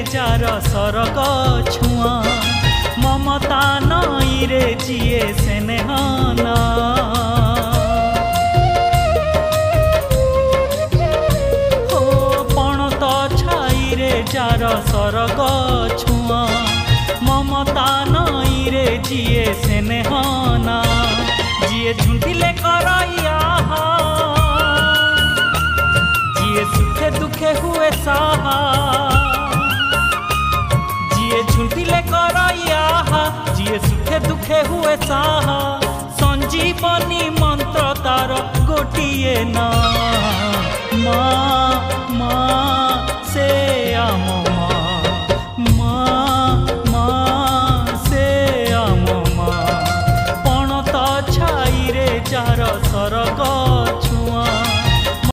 Jar सरग छुआ ममता नई रे जिए स्नेहना हो पणत छाई रे जार सरग छुआ ममता नई रे जिए स्नेहना जिए झुंटिले करैया जिए सुखे दुखे हुए साहा जिए झुंटिले करैया जिए सुखे दुखे हुए साहा संजीवनी मंत्र तार गोटिए ना।